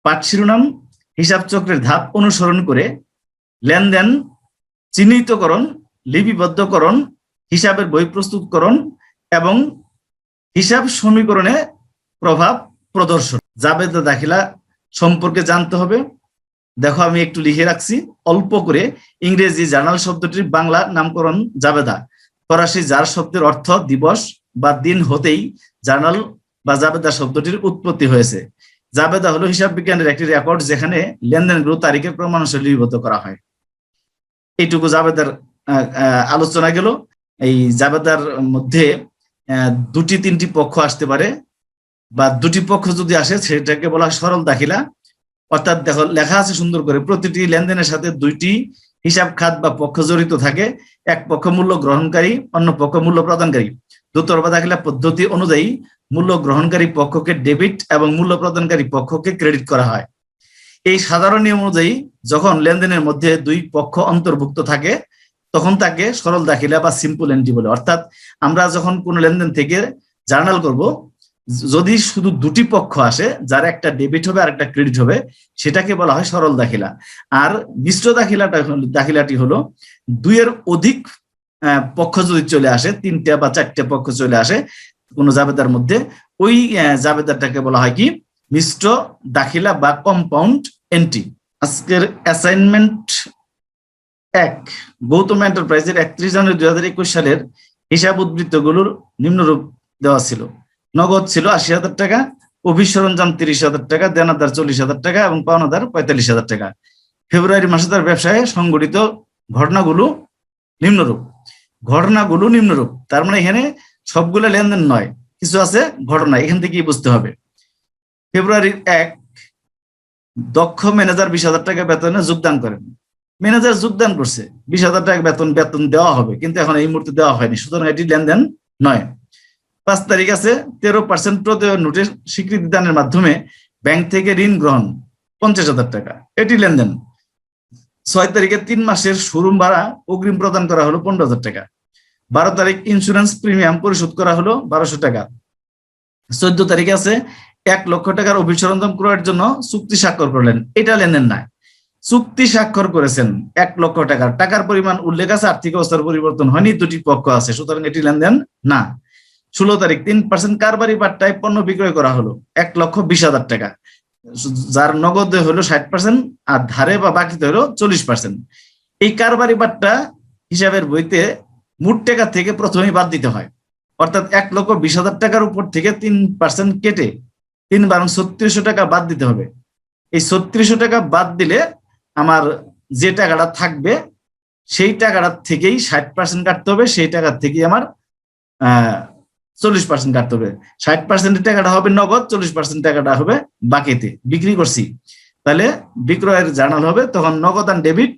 পাঠ শিরোনাম হিসাব চক্রের ধাপ অনুসরণ করে লেনদেন চিহ্নিতকরণ, লিপিবদ্ধকরণ, হিসাবের বই প্রস্তুতকরণ এবং হিসাব সমীকরণে প্রভাব প্রদর্শন। জাবেদা দাখিলা সম্পর্কে জানতে হবে। দেখো আমি একটু লিখে রাখছি অল্প করে। ইংরেজি জার্নাল শব্দটির বাংলা নামকরণ জাবেদা। ফরাসি জার শব্দের অর্থ দিবস বা দিন হতেই জার্নাল বা জাবেদা শব্দটির উৎপত্তি হয়েছে। জাবেদা হলো হিসাব বিজ্ঞানের একটি রেকর্ড যেখানে লেনদেনগুলো তারিখের ক্রমানুসারে লিপিবদ্ধ করা হয়। এইটুকু জাবেদার আলোচনা গেল। এই জাবেদার মধ্যে দুটি তিনটি পক্ষ আসতে পারে, বা দুটি পক্ষ যদি আসে সেটাকে বলা হয় সরল দাখিলা। অর্থাৎ দেখো লেখা আছে সুন্দর করে, প্রতিটি লেনদেনের সাথে দুইটি হিসাব খাত বা পক্ষ জড়িত থাকে। এক পক্ষ মূল্য গ্রহণকারী, অন্য পক্ষ মূল্য প্রদানকারী। দুতরফা দাখিলা পদ্ধতি অনুযায়ী মূল্য গ্রহণকারী পক্ষকে ডেবিট এবং মূল্য প্রদানকারী পক্ষকে ক্রেডিট করা হয়। এই সাধারণ নিয়ম অনুযায়ী যখন লেনদেনের মধ্যে দুই পক্ষ অন্তর্ভুক্ত থাকে তখন তাকে সরল দাখিলা বা সিম্পল এন্ট্রি বলে। অর্থাৎ আমরা যখন কোনো লেনদেন থেকে জার্নাল করব, যদি শুধু দুটি পক্ষ আসে, যার একটা ডেবিট হবে আর একটা ক্রেডিট হবে, সেটাকে বলা হয় সরল দাখিলা। আর মিশ্র দাখিলাটি হলো দুইয়ের অধিক পক্ষ যদি চলে আসে, তিনটা বা চারটে পক্ষ চলে আসে কোনো জাবেদার মধ্যে, ওই জাবেদারটাকে বলা হয় কি মিশ্র দাখিলা বা কম্পাউন্ড এন্ট্রি। আজকের অ্যাসাইনমেন্ট 1, গৌতম এন্টারপ্রাইজের 31 জানুয়ারি 2021 সালের হিসাব উদ্ধৃতগুলোর নিম্নরূপ দেওয়া ছিল। নগদ ছিল 80,000 টাকা, অফিস সরঞ্জাম 30,000 টাকা, দেনাদার 40,000 টাকা এবং পাওনাদার 45,000 টাকা। ফেব্রুয়ারি মাসে তার ব্যবসায় সংগঠিত ঘটনাগুলো নিম্নরূপ। তার মানে এখানে সবগুলো লেনদেন নয়, কিছু আছে ঘটনা, এখান থেকেই বুঝতে হবে। ফেব্রুয়ারির 1, দক্ষ ম্যানেজার 20,000 টাকা বেতনে যোগদান করেন। ম্যানেজার যোগদান করছে, 20,000 টাকা বেতন দেওয়া হবে, কিন্তু এখন এই মুহূর্তে দেওয়া হয়নি, সুতরাং এটি লেনদেন নয়। 5 তারিখ আছে 13% প্রদেয় নোটের স্বীকৃতি দানের মাধ্যমে ব্যাংক থেকে ঋণ গ্রহণ 50,000 টাকা, এটি লেনদেন। 6 তারিখে 3 মাসের শোরুম ভাড়া অগ্রিম প্রদান করা হলো 15,000 টাকা। 12 তারিখ ইন্স্যুরেন্স প্রিমিয়াম পরিশোধ করা হলো 1200 টাকা। 14 তারিখে আছে 1 লক্ষ টাকার অফিস সরঞ্জাম ক্রয়ের জন্য চুক্তি স্বাক্ষর করলেন, এটা লেনদেন নাই। চুক্তি স্বাক্ষর করেছেন 1 লক্ষ টাকার পরিমাণ উল্লেখ আছে, আর্থিক অবস্থার পরিবর্তন হয়নি, দুটি পক্ষ আছে, সুতরাং এটি লেনদেন না। 16 তারিখ 3% কারবারি পাট্টায় পণ্য বিক্রয় করা হলো 1,20,000 টাকা, যার নগদে হলো 60% আর ধারে বা বাকিতে হলো 40%। এই কারবারি পাট্টা হিসাবের বইতে মোট টাকা থেকে প্রথমেই বাদ দিতে হয়। অর্থাৎ 1,20,000 টাকার উপর থেকে 3% কেটে 3×3600 টাকা বাদ দিতে হবে। এই 3600 টাকা বাদ দিলে আমার যে টাকাটা থাকবে সেই টাকাটা থেকেই 60% কাটতে হবে, সেই টাকা থেকেই আমার 40% কাটতে হবে। 60% টাকাটা হবে নগদ, 40% টাকাটা হবে বাকিতে। বিক্রি করছি, তাহলে বিক্রয়ের জার্নাল হবে, তখন নগদ আর ডেবিট,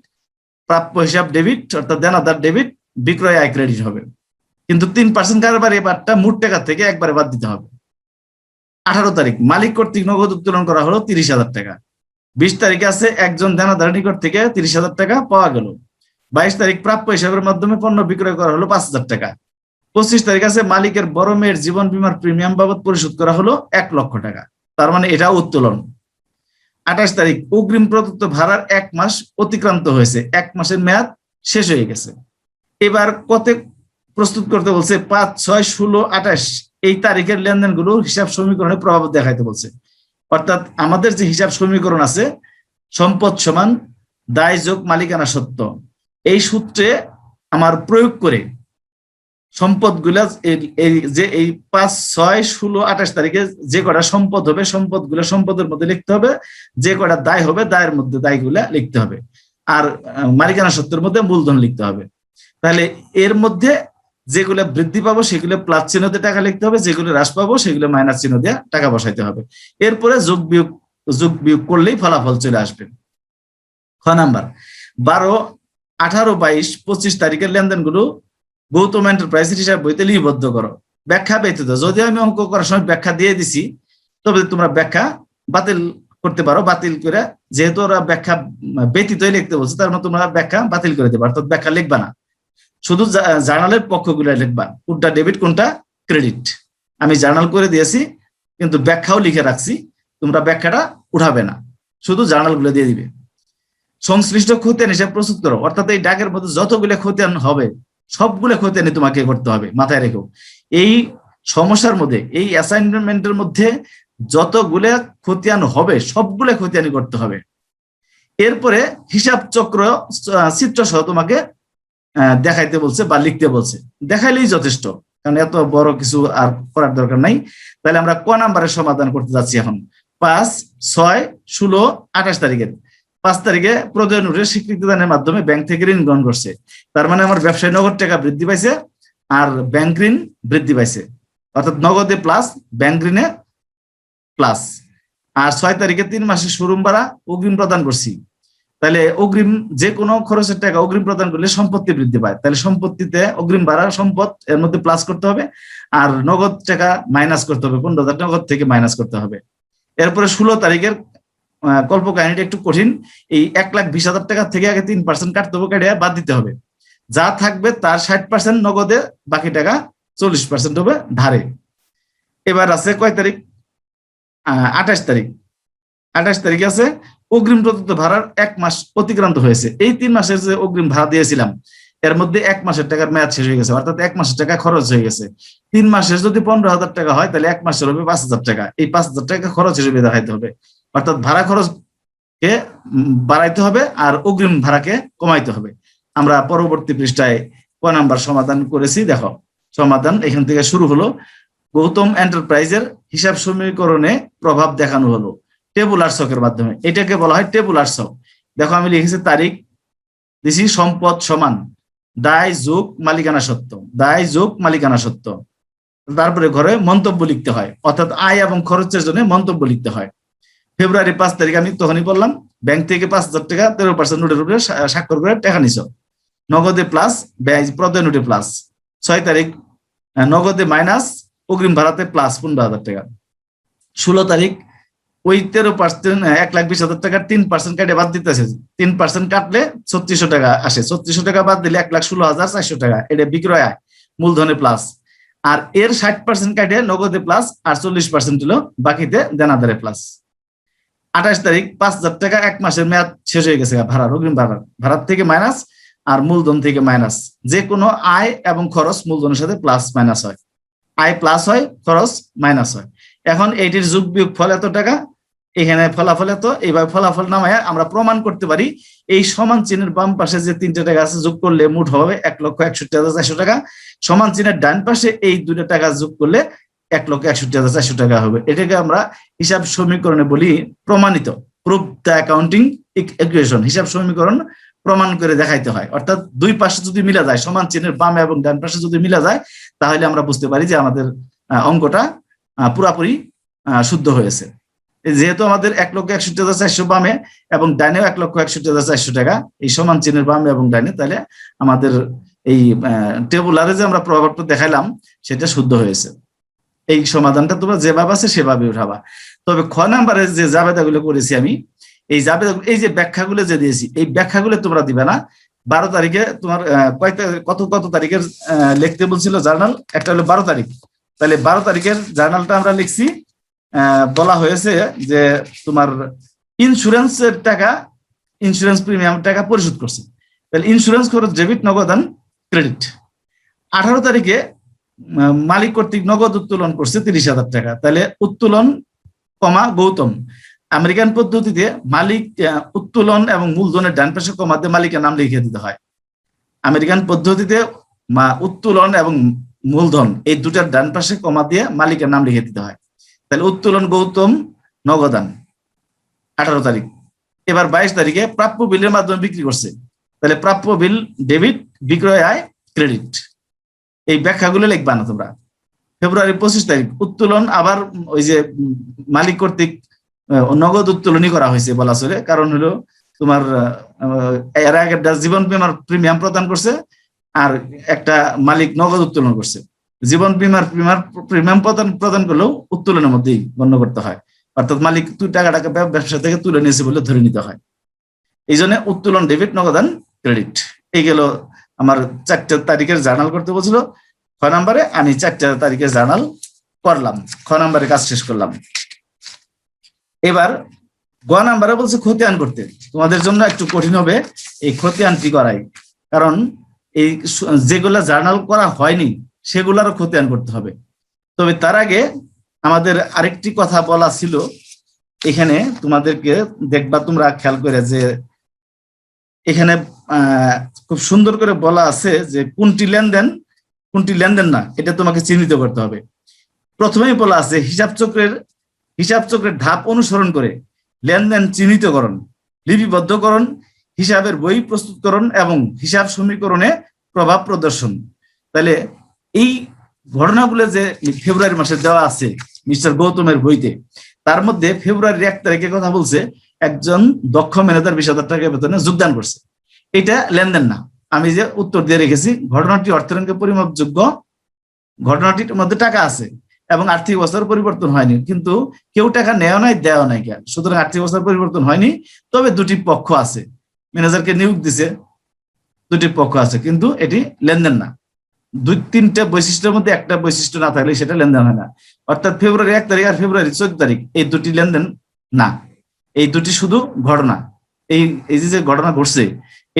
প্রাপ্য হিসাব ডেবিট অর্থাৎ দেনাদার ডেবিট, বিক্রয় আয় ক্রেডিট হবে। কিন্তু 3% কারবারি পাট্টা মোট টাকা থেকে একবারে বাদ দিতে হবে। 18 তারিখ মালিক কর্তৃক নগদ উত্তোলন করা হলো 30,000 টাকা। 20 তারিখে আছে একজন দেনাদার নিকট থেকে 30,000 টাকা পাওয়া গেল। 22 তারিখ প্রাপ্য হিসাবের মাধ্যমে পণ্য বিক্রয় করা হলো 5,000 টাকা। 25 তারিখ আছে মালিকের বড় মেয়ের জীবন বীমার প্রিমিয়াম বাবদ পরিশোধ করা হলো 1 লক্ষ টাকা, তার মানে এটা উত্তোলন। 28 তারিখ অগ্রিম প্রদত্ত ভাড়ার 1 মাস অতিক্রান্ত হয়েছে, 1 মাসের মেয়াদ শেষ হয়ে গেছে। এবার কত প্রস্তুত করতে বলছে? 5, 6, 16, 28 এই তারিখের লেনদেনগুলো হিসাব সমীকরণে প্রভাব দেখাইতে বলছে। অর্থাৎ আমাদের যে হিসাব সমীকরণ আছে, সম্পদ সমান দায় যোগ মালিকানা সত্ত্ব, এই সূত্রে আমার প্রয়োগ করে সম্পদগুলা এই 5, 6, 16, 28 তারিখে যে কটা সম্পদ হবে সম্পদগুলো সম্পদের মধ্যে লিখতে হবে, যে কটা দায় হবে দায়ের মধ্যে দায়গুলা লিখতে হবে, আর মালিকানা সত্ত্বের মধ্যে মূলধন লিখতে হবে। তাহলে এর মধ্যে যেগুলো বৃদ্ধি পাবো সেগুলো প্লাস চিহ্ন দিয়ে টাকা লিখতে হবে, যেগুলো হ্রাস পাবো সেগুলো মাইনাস চিহ্ন দিয়ে টাকা বসাইতে হবে। এরপরে যোগ বিয়োগ করলেই ফলাফল চলে আসবে। খ নাম্বার 12, 18, 22, 25 তারিখের লেনদেনগুলো গৌতম এন্টারপ্রাইজের হিসাব বইতে লিপিবদ্ধ করো। ব্যাখ্যা ব্যতীত, যদি আমি অঙ্ক করার সময় ব্যাখ্যা দিয়ে দিছি, তবে তোমরা ব্যাখ্যা বাতিল করতে পারো। বাতিল করে, যেহেতু ওরা ব্যাখ্যা ব্যতীতই লিখতে বলছে, তার মানে তোমরা ব্যাখ্যা বাতিল করে দেবে, অর্থাৎ ব্যাখ্যা লিখবা না, শুধু জার্নালের পক্ষগুলো লিখবা, কোনটা ডেবিট কোনটা ক্রেডিট। আমি জার্নাল করে দিয়েছি কিন্তু ব্যাখ্যাও লিখে রাখছি, তোমরা ব্যাখ্যাটা উঠাবে না। শুধু জার্নাল গুলো দিয়ে দিবে। সংশ্লিষ্ট খতিয়ান হিসাব প্রস্তুত করো, অর্থাৎ এই ডাকের মধ্যে যতগুলো খতিয়ান হবে সবগুলো খতিয়ানি তোমাকে করতে হবে, মাথায় রেখো। এই সমস্যার মধ্যে, এই অ্যাসাইনমেন্টের মধ্যে যতগুলো খতিয়ান হবে সবগুলো খতিয়ানি করতে হবে। এরপরে হিসাব চক্র চিত্র সহ তোমাকে দেখাইতে বলছে বা লিখতে বলছে, দেখাইলেই যথেষ্ট, কারণ এত বড় কিছু আর করার দরকার নাই। তাহলে আমরা ক নাম্বারের সমাধান করতে যাচ্ছি এখন। 5, 6, 16, 28 তারিখের 5 তারিখে প্রদেয় নোটের স্বীকৃতি দানের মাধ্যমে ব্যাংক থেকে ঋণ গ্রহণ করছে। তার মানে আমার ব্যবসায় নগদ টাকা বৃদ্ধি পাইছে আর ব্যাংক ঋণ বৃদ্ধি পাইছে, অর্থাৎ নগদে প্লাস ব্যাংক ঋণে প্লাস। আর 6 তারিখে 3 মাসের শোরুম ভাড়া অগ্রিম প্রদান করছি। তাহলে অগ্রিম যে কোনো খরচের টাকা অগ্রিম প্রদান করলে সম্পত্তি বৃদ্ধি পায়, তাহলে সম্পত্তিতে অগ্রিম ভাড়া সম্পদ এর মধ্যে প্লাস করতে হবে আর নগদ টাকা মাইনাস করতে হবে, 15,000 নগদ থেকে মাইনাস করতে হবে। এরপরে 16 তারিখের কল্প কাহিনীটা একটু কঠিন। এই 1,20,000 টাকা থেকে আগে 3% কাটতে হবে, কেটে বাদ দিতে হবে। যা থাকবে তার 60% নগদে, বাকি টাকা 40% হবে ধারে। এবার আছে কয় তারিখ? 28 তারিখ। 28 তারিখে আছে অগ্রিম প্রদত্ত ভাড়ার 1 মাস অতিক্রান্ত হয়েছে। এই 3 মাসের যে অগ্রিম ভাড়া দিয়েছিলাম এর মধ্যে 1 মাসের টাকার মেয়াদ শেষ হয়ে গেছে, অর্থাৎ 1 মাসের টাকা খরচ হয়ে গেছে। 3 মাসের যদি 15,000 টাকা হয় তাহলে 1 মাসের হবে 5,000 টাকা। এই 5,000 টাকা খরচ হিসেবে দেখাইতে হবে, অর্থাৎ ভাড়া খরচকে বাড়াইতে হবে আর অগ্রিম ভাড়াকে কমাইতে হবে। আমরা পরবর্তী পৃষ্ঠায় ক নাম্বার সমাধান করেছি, দেখো সমাধান এখান থেকে শুরু হলো। গৌতম এন্টারপ্রাইজের হিসাব সমীকরণে প্রভাব দেখানো হলো টেবুলার ছকের মাধ্যমে। এটাকে বলা হয় টেবুলার ছক। দেখো আমি লিখেছি তারিখ, দিছি সম্পদ সমান দায় যোগ মালিকানা সত্ত্ব, দায় যোগ মালিকানা সত্ত্ব। তারপরে ঘরে মন্তব্য লিখতে হয়, অর্থাৎ আয় এবং খরচের জন্য মন্তব্য লিখতে হয়। ফেব্রুয়ারি 5 তারিখ আমি তখনই বললাম ব্যাংক থেকে 5,000 টাকা 13% নোটের উপরে স্বাক্ষর করে টাকা নিছ, নগদে প্লাস, ব্যাংক প্রদেয় নোটে প্লাস। 6 তারিখ নগদে মাইনাস, অগ্রিম ভাড়াতে প্লাস 15,000 টাকা। 16 তারিখ ওই 13%, 1,20,000 টাকার 3% কাটে বাদ দিতেছে। 3% কাটলে 3600 টাকা আসে, 3600 টাকা বাদ দিলে 1,16,400 টাকা, এটা বিক্রয় আয়, মূলধনে প্লাস। আর এর 60% কাটে নগদে প্লাস আর 40% হলো বাকিতে দেনাদারে প্লাস। 28 তারিখ 5,000 টাকা 1 মাসের মেয়াদ শেষ হয়ে গেছে, ভাড়ার অগ্রিম ভাড়ার থেকে মাইনাস আর মূলধন থেকে মাইনাস। যে কোনো আয় এবং খরচ মূলধনের সাথে প্লাস মাইনাস হয়, আয় প্লাস হয়, খরচ মাইনাস হয়। এখন এইটির যোগ বিয়োগ ফল এত টাকা, এখানে ফলাফল এত। এইভাবে ফলাফল নামায় আমরা প্রমাণ করতে পারি এই সমান চিহ্নের বাম পাশে যে 3টা টাকা আছে যোগ করলে মোট হবে 1,61,400 টাকা, সমান চিহ্নের ডান পাশে এই 2টা টাকা যোগ করলে 1,61,400 টাকা হবে। এটাকে আমরা হিসাব সমীকরণে বলি প্রমাণিত, প্রুফ দ্য অ্যাকাউন্টিং ইকুয়েশন। হিসাব সমীকরণ প্রমাণ করে দেখাইতে হয়, অর্থাৎ দুই পাশে যদি মিলা যায়, সমান চিহ্নের বামে এবং ডান পাশে যদি মিলা যায় তাহলে আমরা বুঝতে পারি যে আমাদের অঙ্কটা পুরাপুরি শুদ্ধ হয়েছে। যেহেতু আমাদের 1,61,400 বামে এবং ডাইনেও 1,61,400 টাকা, এই সমান চিহ্নের বামে এবং ডাইনে, তাহলে আমাদের এই টেবুলারে যে আমরা প্রভাবটা দেখাইলাম সেটা শুদ্ধ হয়েছে। এই সমাধানটা তোমরা যেভাবে আছে সেভাবে উঠাবা। তবে খ নাম্বারে যে জাবেদাগুলো করেছি আমি, এই জাবেদা, এই যে ব্যাখ্যাগুলো যে দিয়েছি, এই ব্যাখ্যাগুলো তোমরা দিবে না। 12 তারিখে তোমার কত তারিখের লিখতে বলছিল জার্নাল, একটা হলো 12 তারিখ। তাহলে 12 তারিখের জার্নালটা আমরা লিখছি, বলা হয়েছে যে তোমার ইন্স্যুরেন্সের টাকা, ইন্স্যুরেন্স প্রিমিয়াম টাকা পরিশোধ করছে। তাহলে ইন্স্যুরেন্স খরচ ডেবিট, নগদান ক্রেডিট। 18 তারিখে মালিক কর্তৃক নগদ উত্তোলন করছে 30,000 টাকা। তাহলে উত্তোলন কমা গৌতম। আমেরিকান পদ্ধতিতে মালিক উত্তোলন এবং মূলধনের ডান পাশে কমা দিয়ে মালিকের নাম লিখে দিতে হয়। আমেরিকান পদ্ধতিতে উত্তোলন এবং মূলধন এই দুটার ডান পাশে কমা দিয়ে মালিকের নাম লিখে দিতে হয়। তাহলে উত্তোলন গৌতম, নগদান 18 তারিখ। এবার 22 তারিখে প্রাপ্য বিলের মাধ্যমে বিক্রি করছে, তাহলে প্রাপ্য বিল ডেবিট, বিক্রয় আয় ক্রেডিট। এই ব্যাখ্যাগুলো লিখবা না তোমরা। ফেব্রুয়ারি 25 তারিখ উত্তোলন, আবার ওই যে মালিক কর্তৃক নগদ উত্তোলনই করা হয়েছে বলা চলে, কারণ হলো তোমার এর আগে একটা জীবন বীমার প্রিমিয়াম প্রদান করছে আর একটা মালিক নগদ উত্তোলন করছে। জীবন বীমার প্রিমিয়াম প্রদান করলেও উত্তোলনের মধ্যেই গণ্য করতে হয়, অর্থাৎ মালিক টাকাটাকে ব্যবসা থেকে তুলে নিয়েছে বলে ধরে নিতে হয়। এই জন্য উত্তোলন ডেবিট, নগদান ক্রেডিট। এই গেল আমার 4টা তারিখের জার্নাল করতে বলছিল। খ নাম্বারে আমি 4টা তারিখের জার্নাল করলাম, খ নাম্বারে কাজ শেষ করলাম। এবার গ নাম্বারে বলছে খতিয়ান করতে। তোমাদের জন্য একটু কঠিন হবে এই খতিয়ানটি করাই, কারণ এই যেগুলা জার্নাল করা হয়নি সেগুলারও খতিয়ান করতে হবে। তবে তার আগে আমাদের আরেকটি কথা বলা ছিল এখানে, তোমাদেরকে দেখবা তোমরা খেয়াল করে যে এখানে খুব সুন্দর করে বলা আছে যে কোনটি লেনদেন কোনটি লেনদেন না, এটা তোমাকে চিহ্নিত করতে হবে। প্রথমেই বলা আছে হিসাব চক্রের ধাপ অনুসরণ করে লেনদেন চিহ্নিতকরণ, লিপিবদ্ধকরণ, হিসাবের বই প্রস্তুতকরণ এবং হিসাব সমীকরণে প্রভাব প্রদর্শন। তাহলে এই ঘটনাগুলো যে ফেব্রুয়ারি মাসে দেওয়া আছে মিস্টার গৌতমের বইতে, তার মধ্যে ফেব্রুয়ারির 1 তারিখে কথা বলছে একজন দক্ষ ম্যানেজার 20,000 টাকা বেতনে যোগদান করছে। এটা লেনদেন না। আমি যে উত্তর দিয়ে রেখেছি, ঘটনাটি অর্থায়নকে পরিমাপযোগ্য, ঘটনাটির মধ্যে টাকা আছে এবং আর্থিক অবস্থার পরিবর্তন হয়নি, কিন্তু কেউ টাকা নেওয়া নাই দেওয়া নাই, সুতরাং আর্থিক অবস্থার পরিবর্তন হয়নি। তবে দুটি পক্ষ আছে, ম্যানেজারকে নিয়োগ দিছে, দুটি পক্ষ আছে, কিন্তু এটি লেনদেন না। 2-3টা বৈশিষ্ট্যের মধ্যে একটা বৈশিষ্ট্য না থাকলে সেটা লেনদেন হয় না। অর্থাৎ ফেব্রুয়ারি 1 তারিখ আর ফেব্রুয়ারি 14 তারিখ এই দুটি লেনদেন না, এই দুটি শুধু ঘটনা। এই যে ঘটনা ঘটছে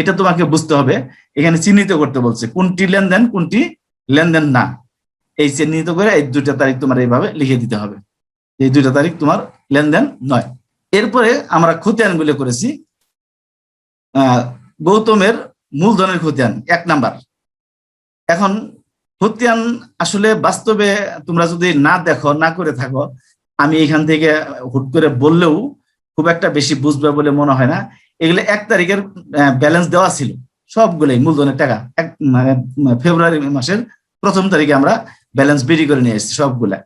এটা তোমাকে বুঝতে হবে, এখানে চিহ্নিত করতে বলছে কোনটি লেনদেন কোনটি লেনদেন না। এই চিহ্নিত করে এই 2টা তারিখ তোমার এইভাবে লিখে দিতে হবে, এই 2টা তারিখ তোমার লেনদেন নয়। এরপরে আমরা খতিয়ানগুলো করেছি। গৌতমের মূলধনের খতিয়ান 1 নাম্বার। এখন খতিয়ান আসলে বাস্তবে তোমরা যদি না দেখো, না করে থাকো, আমি এখান থেকে হুট করে বললেও খুব একটা বেশি বুঝবে বলে মনে হয় না। এগুলো 1 তারিখের ব্যালেন্স দেওয়া ছিল সবগুলোই, মূলধনের টাকা ফেব্রুয়ারি মাসের 1ম তারিখে আমরা ব্যালেন্স বেরি করে নিয়ে এসেছি সবগুলা।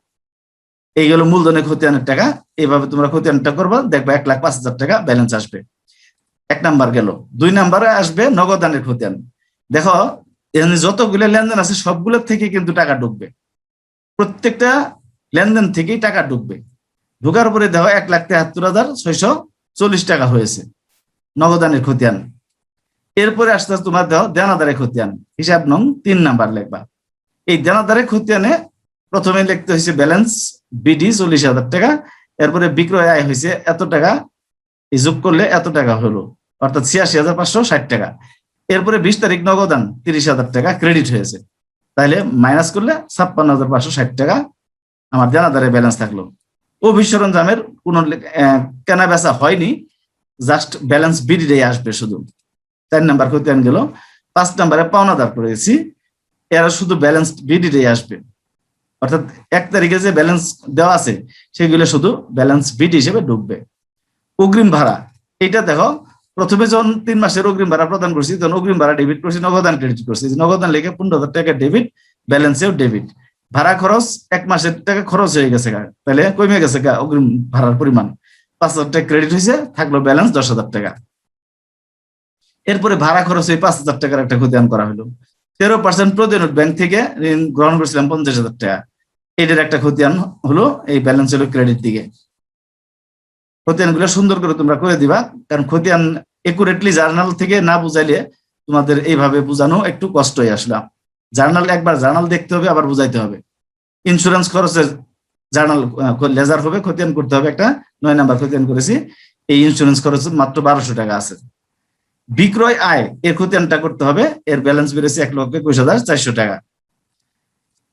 এইগুলো মূলধনের খতিয়ানের টাকা। এইভাবে তোমরা খতিয়ানটা করবা, দেখবা 1,05,000 টাকা ব্যালেন্স আসবে। 1 নাম্বার গেল। 2 নাম্বারে আসবে নগদানের খতিয়ান। দেখো এখানে যতগুলো লেনদেন আছে সবগুলোর থেকে কিন্তু টাকা ঢুকবে, প্রত্যেকটা লেনদেন থেকেই টাকা ঢুকবে। ঢোকার পরে দেখো 1,73,640 টাকা হয়েছে নগদানের খতিয়ান। এরপরে আসতে তোমার দেখো দেনাদারের খতিয়ান, হিসাব নং 3 নাম্বার লিখবা। এই দেনাদারের খতিয়ানে প্রথমে লিখতে হয়েছে ব্যালেন্স বিডি 40,000 টাকা, এরপরে বিক্রয় আয় হয়েছে এত টাকা, যোগ করলে এত টাকা হলো, অর্থাৎ 86,560 টাকা। এরপরে 20 তারিখ নগদান 30,000 টাকা ক্রেডিট হয়েছে, তাহলে মাইনাস করলে 56,560 টাকা আমার দেনাদারের ব্যালেন্স থাকলো। অফিস সরঞ্জামের কোন কেনা বেচা হয়নি, জাস্ট ব্যালেন্স বিডিতে আসবে শুধু। 4 নাম্বার খতিয়ান গেল। 5 নাম্বারে পাওনাদার করেছি, এরা শুধু ব্যালেন্স বিডিতে আসবে, অর্থাৎ 1 তারিখে যে ব্যালেন্স দেওয়া আছে সেগুলো শুধু ব্যালেন্স বিডি হিসেবে ঢুকবে। অগ্রিম ভাড়া, এটা দেখো প্রথমে যখন 3 মাসের অগ্রিম ভাড়া প্রদান করছি তখন অগ্রিম ভাড়া ডেবিট করছি, নগদান ক্রেডিট করছি। নগদান লিখে 15,000 টাকা ডেবিট, ব্যালেন্সেও ডেবিট। ভাড়া খরচ 1 মাসের টাকা খরচ হয়ে গেছে, তাহলে কমে গেছে অগ্রিম ভাড়ার পরিমাণ। 5,000 টাকা ক্রেডিট হয়েছে, থাকলো ব্যালেন্স 10,000 টাকা। এরপরে ভাড়া খরচ এই 5,000 টাকার একটা খতিয়ান করা হলো। 13% প্রয়োজনীয় ব্যাংক থেকে ঋণ গ্রহণ করেছিলাম 50,000 টাকা, এটার একটা খতিয়ান হলো, এই ব্যালেন্স হলো ক্রেডিট দিকে। খতিয়ানগুলো সুন্দর করে তোমরা করে দিবা, কারণ খতিয়ান একুরেটলি জার্নাল থেকে না বুঝাইলে তোমাদের এইভাবে বোঝানো একটু কষ্টই আসলে। জার্নাল একবার জার্নাল দেখতে হবে, আবার বুঝাইতে হবে। ইন্স্যুরেন্স খরচের জার্নাল লেজার হবে, খতিয়ান করতে হবে একটা। 9 নাম্বার খতিয়ান করেছি, এই ইন্স্যুরেন্স খরচ মাত্র 1200 টাকা আছে। বিক্রয় আয় এর খতিয়ানটা করতে হবে, এর ব্যালেন্স বেড়েছে 1,21,400 টাকা।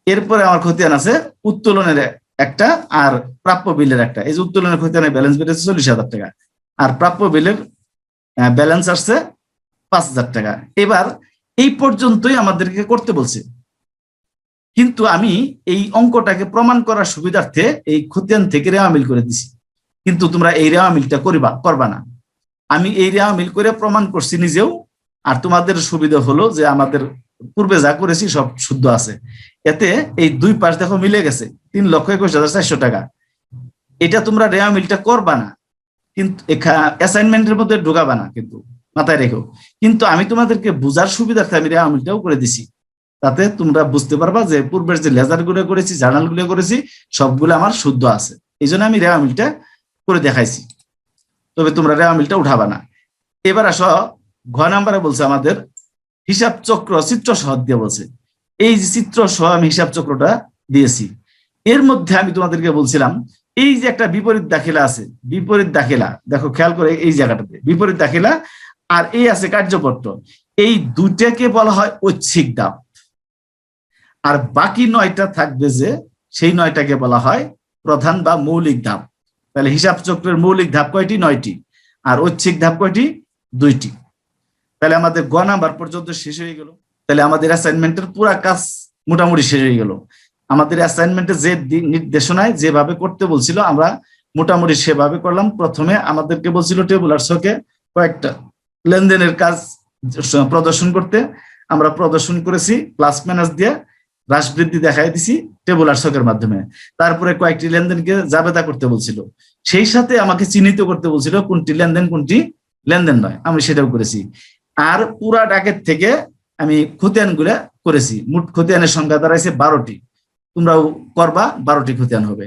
এরপরে আমার খতিয়ান আছে উত্তোলনের একটা আর প্রাপ্য বিলের একটা। এই যে উত্তোলনের খতিয়ানের ব্যালেন্স বেড়েছে 40,000 টাকা, আর প্রাপ্য বিলের ব্যালেন্স আসছে 5,000 টাকা। এবার এই পর্যন্তই আমাদেরকে করতে বলছে, কিন্তু আমি এই অঙ্কটাকে প্রমাণ করার সুবিধার্থে এই খতিয়ান থেকে রেওয়া মিল করে দিছি, কিন্তু তোমরা এই রেওয়া মিলটা করবা না। আমি এই রেওয়া মিল করে প্রমাণ করছি নিজেও, আর তোমাদের সুবিধা হলো যে আমাদের পূর্বে যা করেছি সব শুদ্ধ আছে। এতে এই 2 পাশ দেখো মিলে গেছে, 3,21,400 টাকা। এটা তোমরা রেওয়া মিলটা করবা না, কিন্তু অ্যাসাইনমেন্টের মধ্যে ঢোকাবা না, কিন্তু মাথায় রেখো। কিন্তু আমি তোমাদেরকে বুঝার সুবিধার্থে আমি রেওয়া মিলটাও করে দিছি, তাতে তোমরা বুঝতে পারবা যে পূর্বের যে লেজার গুলো করেছি, জার্নাল গুলো করেছি, সবগুলো আমার শুদ্ধ আছে। এই জন্য আমি রেওয়া মিলটা করে দেখাইছি, তবে তোমরা রেওয়া মিলটা উঠাবা না। এবার আসো ঘ নাম্বারে বলছে আমাদের হিসাব চক্র চিত্র সহ দিয়ে বলছে। এই যে চিত্র সহ আমি হিসাব চক্রটা দিয়েছি, এর মধ্যে আমি তোমাদেরকে বলছিলাম এই যে একটা বিপরীত দাখিলা আছে, বিপরীত দাখিলা দেখো খেয়াল করে এই জায়গাটাতে বিপরীত দাখিলা, আর এই আছে কার্যপত্র, এই দুটাকে বলা হয় ঐচ্ছিক ধাপ। আর বাকি 9টা থাকবে যে, সেই 9টাকে বলা হয় প্রধান বা মৌলিক ধাপ। তাহলে হিসাব চক্রের মৌলিক ধাপ কয়টি? 9টি। আর ঐচ্ছিক ধাপ কয়টি? 2টি। তাহলে আমাদের গ নাম্বার পর্যন্ত শেষ হয়ে গেল। তাহলে আমাদের অ্যাসাইনমেন্টের পুরো কাজ মোটামুটি শেষ হয়ে গেল। আমাদের অ্যাসাইনমেন্টে যে নির্দেশনায় যেভাবে করতে বলছিল আমরা মোটামুটি সেভাবে করলাম। প্রথমে আমাদেরকে বলছিল টেবুলার ছকে কয়েকটা লেনদেনের কাজ প্রদর্শন করতে, আমরা প্রদর্শন করেছি প্লাস মাইনাস দিয়ে, হ্রাস বৃদ্ধি দেখাই দিছি টেবুলার ছকের মাধ্যমে। তারপরে কয়েকটি লেনদেনকে জাবেদা করতে বলছিল, সেই সাথে আমাকে চিহ্নিত করতে বলছিল কোনটি লেনদেন কোনটি লেনদেন নয়, আমি সেটাও করেছি। আর পুরা ডাকের থেকে আমি খতিয়ান গুলা করেছি, মোট খতিয়ানের সংখ্যা দাঁড়াইছে 12টি, তোমরাও করবা 12টি খতিয়ান হবে।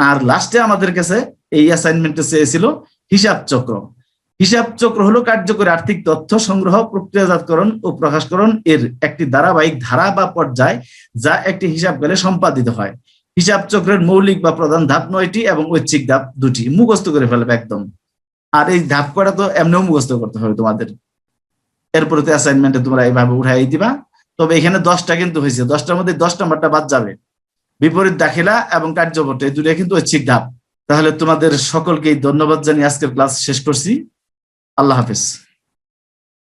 আর লাস্টে আমাদের কাছে এই অ্যাসাইনমেন্টে চেয়েছিল হিসাব চক্র। হিসাব চক্র হলো কার্যকরী আর্থিক তথ্য সংগ্রহ, প্রক্রিয়াজাতকরণ ও প্রকাশকরণ এর একটি ধারাবাহিক ধারা বা পর্যায়, যা একটি হিসাব গেলে সম্পাদিত হয়। হিসাব চক্রের মৌলিক বা প্রধান ধাপ 9টি এবং ঐচ্ছিক ধাপ 2টি। মুখস্থ করে ফেলবে একদম। আর এই ধাপ করা তো এমনিও মুখস্থ করতে হবে তোমাদের। এরপরে তো অ্যাসাইনমেন্টে তোমরা এইভাবে উঠাই দিবা। তবে এখানে 10টা কিন্তু হয়েছে, 10টার মধ্যে 10 নাম্বারটা বাদ যাবে। বিপরীত দাখিলা এবং কার্যপত্র এই দুটো কিন্তু ঐচ্ছিক ধাপ। তাহলে তোমাদের সকলকেই ধন্যবাদ জানিয়ে আজকের ক্লাস শেষ করছি। আল্লাহ হাফেজ।